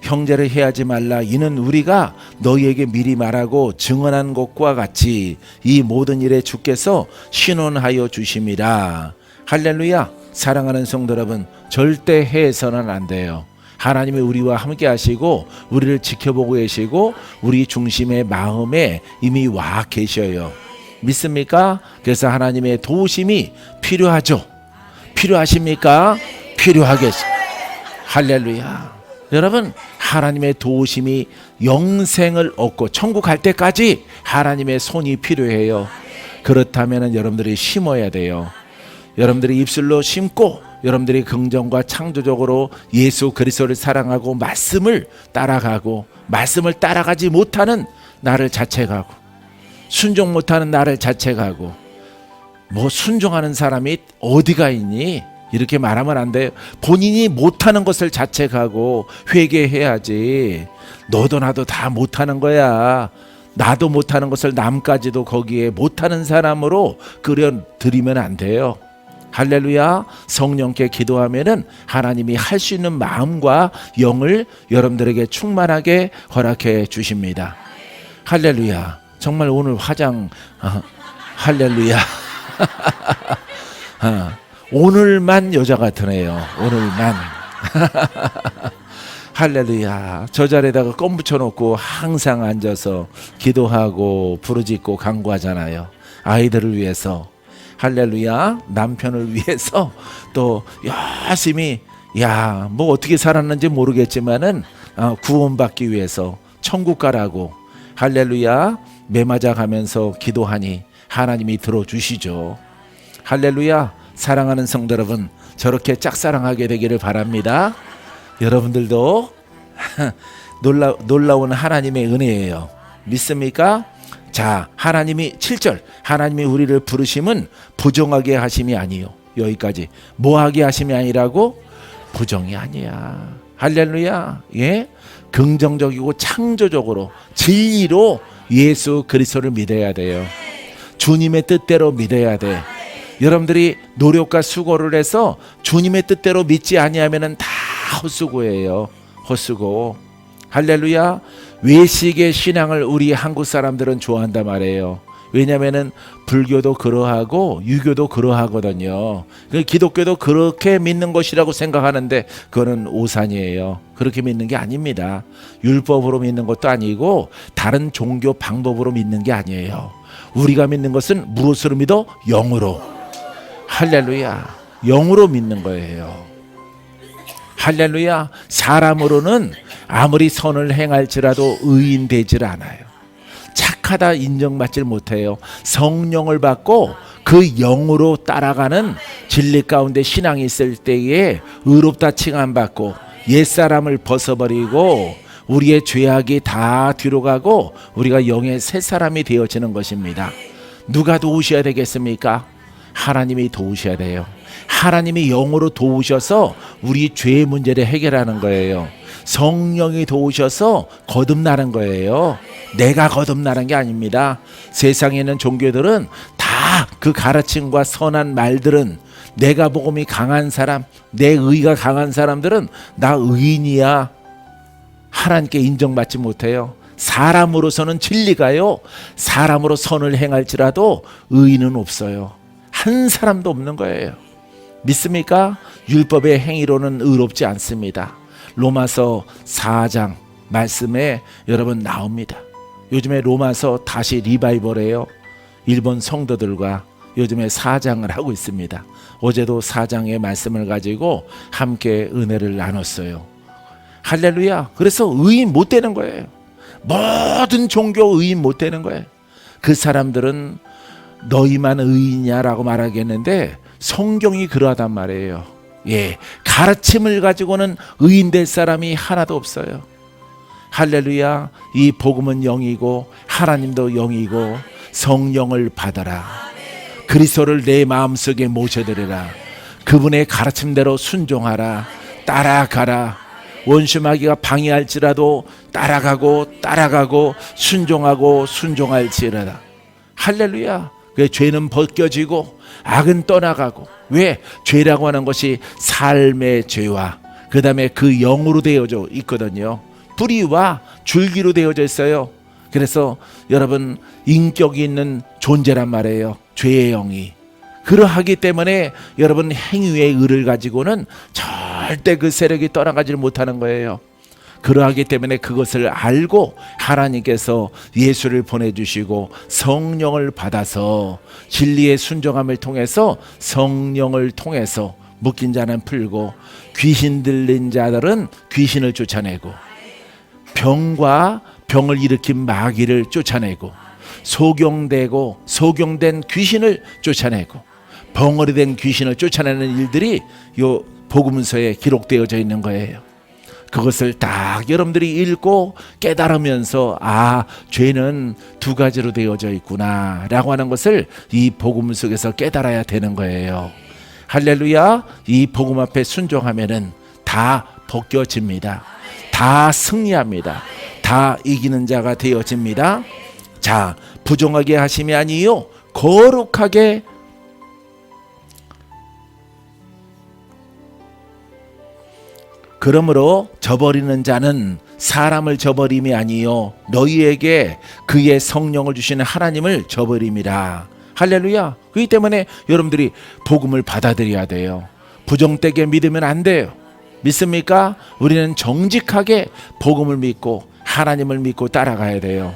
형제를 해하지 말라. 이는 우리가 너희에게 미리 말하고 증언한 것과 같이 이 모든 일에 주께서 신원하여 주심이라. 할렐루야. 사랑하는 성도 여러분, 절대 해서는 안 돼요. 하나님이 우리와 함께 하시고 우리를 지켜보고 계시고 우리 중심의 마음에 이미 와 계셔요. 믿습니까? 그래서 하나님의 도우심이 필요하죠. 필요하십니까? 필요하겠습니다. 할렐루야. 여러분, 하나님의 도우심이 영생을 얻고 천국 갈 때까지 하나님의 손이 필요해요. 그렇다면 여러분들이 심어야 돼요. 여러분들이 입술로 심고 여러분들이 긍정과 창조적으로 예수 그리스도를 사랑하고 말씀을 따라가고 말씀을 따라가지 못하는 나를 자책하고 순종 못하는 나를 자책하고 뭐 순종하는 사람이 어디가 있니? 이렇게 말하면 안 돼요. 본인이 못하는 것을 자책하고 회개해야지. 너도 나도 다 못하는 거야. 나도 못하는 것을 남까지도 거기에 못하는 사람으로 끌어들이면 안 돼요. 할렐루야. 성령께 기도하면은 하나님이 할 수 있는 마음과 영을 여러분들에게 충만하게 허락해 주십니다. 할렐루야. 정말 오늘 화장 할렐루야. 오늘만 여자 같으네요. 오늘만. 할렐루야. 저 자리에다가 껌 붙여놓고 항상 앉아서 기도하고 부르짖고 간구하잖아요. 아이들을 위해서. 할렐루야. 남편을 위해서 또 열심히 뭐 어떻게 살았는지 모르겠지만은 구원받기 위해서 천국 가라고 할렐루야 매맞아 가면서 기도하니 하나님이 들어주시죠. 할렐루야. 사랑하는 성도 여러분, 저렇게 짝사랑하게 되기를 바랍니다. 여러분들도 놀라운 하나님의 은혜예요. 믿습니까? 자, 하나님이 7절 하나님이 우리를 부르심은 부정하게 하심이 아니요. 여기까지 뭐하게 하심이 아니라고? 부정이 아니야. 할렐루야. 예? 긍정적이고 창조적으로 진리로 예수 그리스도를 믿어야 돼요. 주님의 뜻대로 믿어야 돼. 여러분들이 노력과 수고를 해서 주님의 뜻대로 믿지 아니하면은 다 헛수고예요. 헛수고. 할렐루야. 외식의 신앙을 우리 한국 사람들은 좋아한단 말이에요. 왜냐하면은 불교도 그러하고 유교도 그러하거든요. 기독교도 그렇게 믿는 것이라고 생각하는데 그거는 오산이에요. 그렇게 믿는 게 아닙니다. 율법으로 믿는 것도 아니고 다른 종교 방법으로 믿는 게 아니에요. 우리가 믿는 것은 무엇으로 믿어? 영으로. 할렐루야. 영으로 믿는 거예요. 할렐루야. 사람으로는 아무리 선을 행할지라도 의인 되질 않아요. 착하다 인정받질 못해요. 성령을 받고 그 영으로 따라가는 진리 가운데 신앙이 있을 때에 의롭다 칭함받고 옛사람을 벗어버리고 우리의 죄악이 다 뒤로 가고 우리가 영의 새 사람이 되어지는 것입니다. 누가 도우셔야 되겠습니까? 하나님이 도우셔야 돼요. 하나님이 영으로 도우셔서 우리 죄의 문제를 해결하는 거예요. 성령이 도우셔서 거듭나는 거예요. 내가 거듭나는 게 아닙니다. 세상에 있는 종교들은 다 그 가르침과 선한 말들은 내가 복음이 강한 사람, 내 의가 강한 사람들은 나 의인이야. 하나님께 인정받지 못해요. 사람으로서는 진리가요. 사람으로 선을 행할지라도 의인은 없어요. 한 사람도 없는 거예요. 믿습니까? 율법의 행위로는 의롭지 않습니다. 로마서 4장 말씀에 여러분 나옵니다. 요즘에 로마서 다시 리바이벌해요. 일본 성도들과 요즘에 4장을 하고 있습니다. 어제도 4장의 말씀을 가지고 함께 은혜를 나눴어요. 할렐루야. 그래서 의인 못 되는 거예요. 모든 종교 의인 못 되는 거예요. 그 사람들은 너희만 의인이냐라고 말하겠는데 성경이 그러하단 말이에요. 예, 가르침을 가지고는 의인 될 사람이 하나도 없어요. 할렐루야. 이 복음은 영이고 하나님도 영이고 성령을 받아라. 그리스도를 내 마음속에 모셔드리라. 그분의 가르침대로 순종하라. 따라가라. 원수마귀가 방해할지라도 따라가고 순종하고 순종할지라다. 할렐루야. 그 죄는 벗겨지고 악은 떠나가고. 왜? 죄라고 하는 것이 삶의 죄와 그 다음에 그 영으로 되어져 있거든요. 뿌리와 줄기로 되어져 있어요. 그래서 여러분 인격이 있는 존재란 말이에요. 죄의 영이. 그러하기 때문에 여러분 행위의 의를 가지고는 절대 그 세력이 떠나가지 못하는 거예요. 그러하기 때문에 그것을 알고 하나님께서 예수를 보내주시고 성령을 받아서 진리의 순종함을 통해서 성령을 통해서 묶인 자는 풀고 귀신 들린 자들은 귀신을 쫓아내고 병과 병을 일으킨 마귀를 쫓아내고 소경된 귀신을 쫓아내고 벙어리 된 귀신을 쫓아내는 일들이 요 복음서에 기록되어져 있는 거예요. 그것을 딱 여러분들이 읽고 깨달으면서 죄는 두 가지로 되어져 있구나 라고 하는 것을 이 복음 속에서 깨달아야 되는 거예요. 할렐루야. 이 복음 앞에 순종하면은 다 벗겨집니다. 다 승리합니다. 다 이기는 자가 되어집니다. 자, 부정하게 하심이 아니요 거룩하게 그러므로 저버리는 자는 사람을 저버림이 아니요 너희에게 그의 성령을 주시는 하나님을 저버림이라. 할렐루야. 그렇기 때문에 여러분들이 복음을 받아들여야 돼요. 부정되게 믿으면 안 돼요. 믿습니까? 우리는 정직하게 복음을 믿고 하나님을 믿고 따라가야 돼요.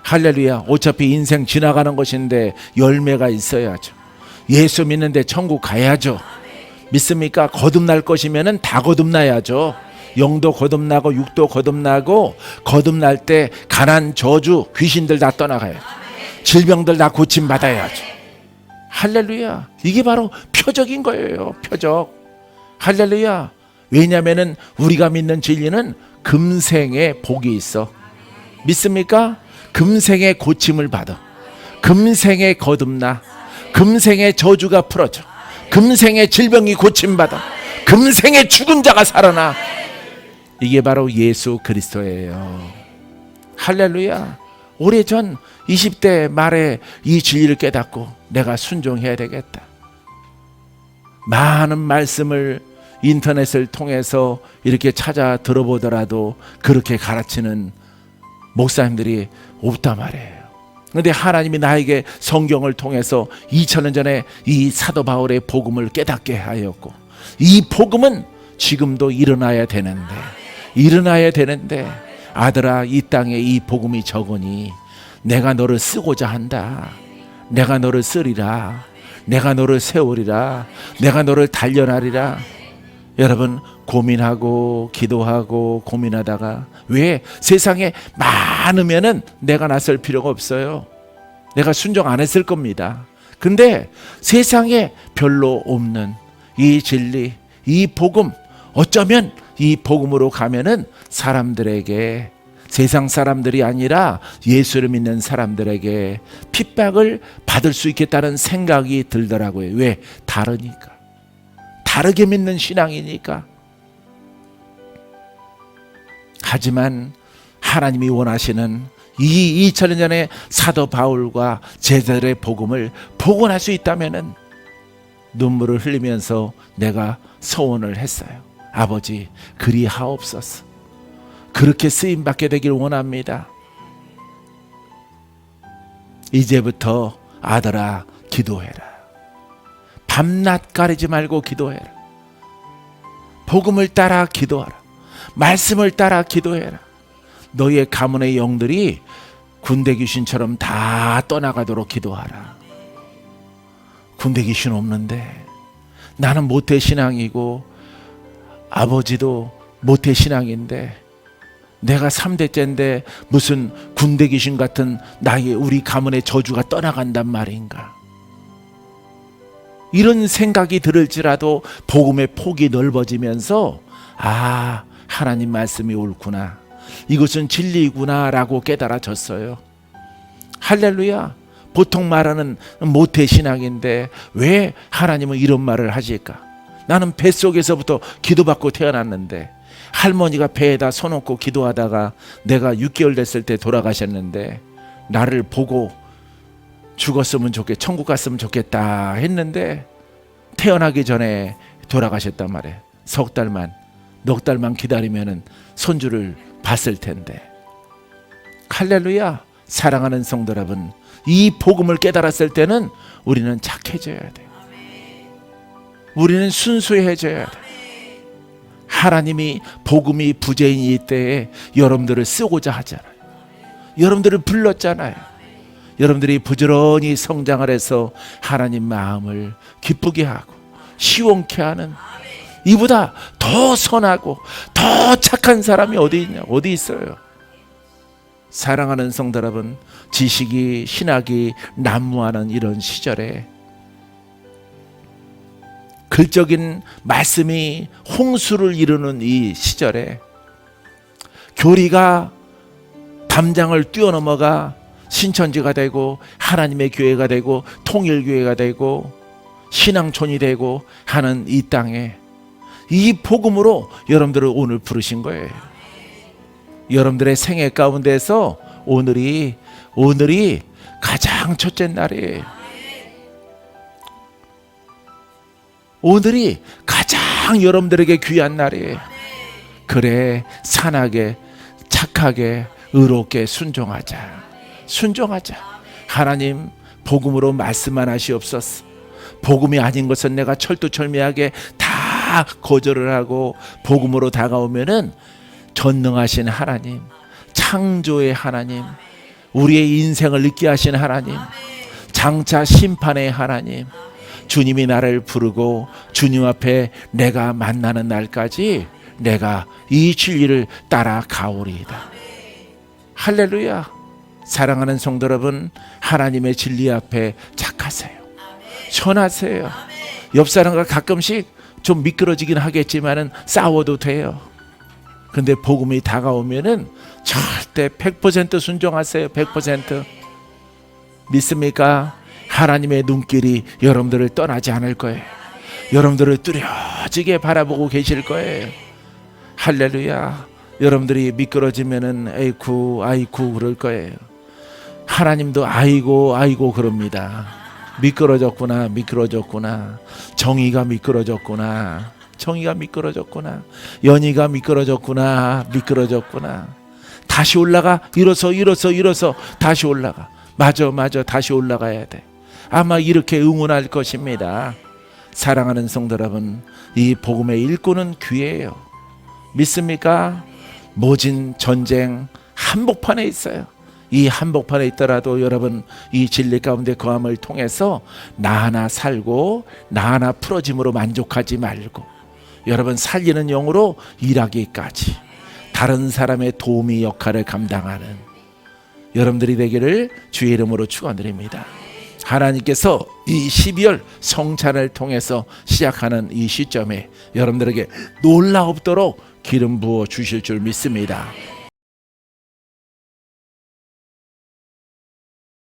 할렐루야. 어차피 인생 지나가는 것인데 열매가 있어야죠. 예수 믿는데 천국 가야죠. 믿습니까? 거듭날 것이면은 다 거듭나야죠. 영도 거듭나고 육도 거듭나고 거듭날 때 가난 저주 귀신들 다 떠나가야죠. 질병들 다 고침받아야죠. 할렐루야. 이게 바로 표적인 거예요. 표적. 할렐루야. 왜냐하면은 우리가 믿는 진리는 금생의 복이 있어. 믿습니까? 금생의 고침을 받아. 금생의 거듭나. 금생의 저주가 풀어져. 금생의 질병이 고침받아. 금생의 죽은 자가 살아나. 이게 바로 예수 그리스도예요. 할렐루야. 오래전 20대 말에 이 진리를 깨닫고 내가 순종해야 되겠다. 많은 말씀을 인터넷을 통해서 이렇게 찾아 들어보더라도 그렇게 가르치는 목사님들이 없단 말이에요. 그런데 하나님이 나에게 성경을 통해서 2000년 전에 이 사도 바울의 복음을 깨닫게 하였고 이 복음은 지금도 일어나야 되는데 아들아 이 땅에 이 복음이 적으니 내가 너를 쓰고자 한다. 내가 너를 쓰리라. 내가 너를 세우리라. 내가 너를 단련하리라. 여러분 고민하고 기도하고 고민하다가 왜 세상에 많으면은 내가 나설 필요가 없어요. 내가 순종 안 했을 겁니다. 근데 세상에 별로 없는 이 진리, 이 복음, 어쩌면 이 복음으로 가면은 사람들에게 세상 사람들이 아니라 예수를 믿는 사람들에게 핍박을 받을 수 있겠다는 생각이 들더라고요. 왜? 다르니까. 다르게 믿는 신앙이니까. 하지만 하나님이 원하시는 이 2000년 전에 사도 바울과 제자들의 복음을 복원할 수 있다면은 눈물을 흘리면서 내가 소원을 했어요. 아버지 그리하옵소서. 그렇게 쓰임받게 되길 원합니다. 이제부터 아들아 기도해라. 밤낮 가리지 말고 기도해라. 복음을 따라 기도하라. 말씀을 따라 기도해라. 너의 가문의 영들이 군대 귀신처럼 다 떠나가도록 기도하라. 군대 귀신 없는데 나는 모태 신앙이고 아버지도 모태 신앙인데 내가 3대째인데 무슨 군대 귀신 같은 우리 가문의 저주가 떠나간단 말인가. 이런 생각이 들을지라도 복음의 폭이 넓어지면서 하나님 말씀이 옳구나. 이것은 진리구나 라고 깨달아졌어요. 할렐루야. 보통 말하는 모태신앙인데 왜 하나님은 이런 말을 하실까? 나는 뱃속에서부터 기도받고 태어났는데 할머니가 배에다 손 얹고 기도하다가 내가 6개월 됐을 때 돌아가셨는데 나를 보고 죽었으면 천국 갔으면 좋겠다 했는데 태어나기 전에 돌아가셨단 말이에요. 넉 달만 기다리면은 손주를 봤을 텐데. 할렐루야. 사랑하는 성도 여러분, 이 복음을 깨달았을 때는 우리는 착해져야 돼요. 우리는 순수해져야 돼요. 하나님이 복음이 부재인일 때에 여러분들을 쓰고자 하잖아요. 여러분들을 불렀잖아요. 여러분들이 부지런히 성장을 해서 하나님 마음을 기쁘게 하고 시원케 하는 이보다 더 선하고 더 착한 사람이 어디 있냐? 어디 있어요? 사랑하는 성도 여러분, 지식이 신학이 난무하는 이런 시절에 글적인 말씀이 홍수를 이루는 이 시절에 교리가 담장을 뛰어넘어가 신천지가 되고 하나님의 교회가 되고 통일교회가 되고 신앙촌이 되고 하는 이 땅에 이 복음으로 여러분들을 오늘 부르신 거예요. 여러분들의 생애 가운데서 오늘이 가장 첫째 날이에요. 오늘이 가장 여러분들에게 귀한 날이에요. 그래, 선하게 착하게 의롭게 순종하자. 하나님 복음으로 말씀만 하시옵소서. 복음이 아닌 것은 내가 철두철미하게 다 거절을 하고 복음으로 다가오면은 전능하신 하나님, 창조의 하나님, 우리의 인생을 느끼게 하신 하나님, 장차 심판의 하나님, 주님이 나를 부르고 주님 앞에 내가 만나는 날까지 내가 이 진리를 따라가오리이다. 할렐루야. 사랑하는 성도 여러분, 하나님의 진리 앞에 착하세요. 선하세요. 옆 사람과 가끔씩 좀 미끄러지긴 하겠지만은 싸워도 돼요. 근데 복음이 다가오면은 절대 100% 순종하세요. 100%. 믿습니까? 하나님의 눈길이 여러분들을 떠나지 않을 거예요. 여러분들을 뚜렷하게 바라보고 계실 거예요. 할렐루야. 여러분들이 미끄러지면은 아이쿠 그럴 거예요. 하나님도 아이고 그럽니다. 미끄러졌구나. 정의가 미끄러졌구나. 연희가 미끄러졌구나. 다시 올라가. 일어서 다시 올라가. 맞아 다시 올라가야 돼. 아마 이렇게 응원할 것입니다. 사랑하는 성도 여러분, 이 복음의 일꾼은 귀해요. 믿습니까? 모진 전쟁 한복판에 있어요. 이 한복판에 있더라도 여러분, 이 진리 가운데 거함을 통해서 나 하나 살고 나 하나 풀어짐으로 만족하지 말고 여러분, 살리는 영으로 일하기까지 다른 사람의 도우미 역할을 감당하는 여러분들이 되기를 주의 이름으로 축원드립니다. 하나님께서 이 12월 성찬을 통해서 시작하는 이 시점에 여러분들에게 놀라옵도록 기름 부어 주실 줄 믿습니다.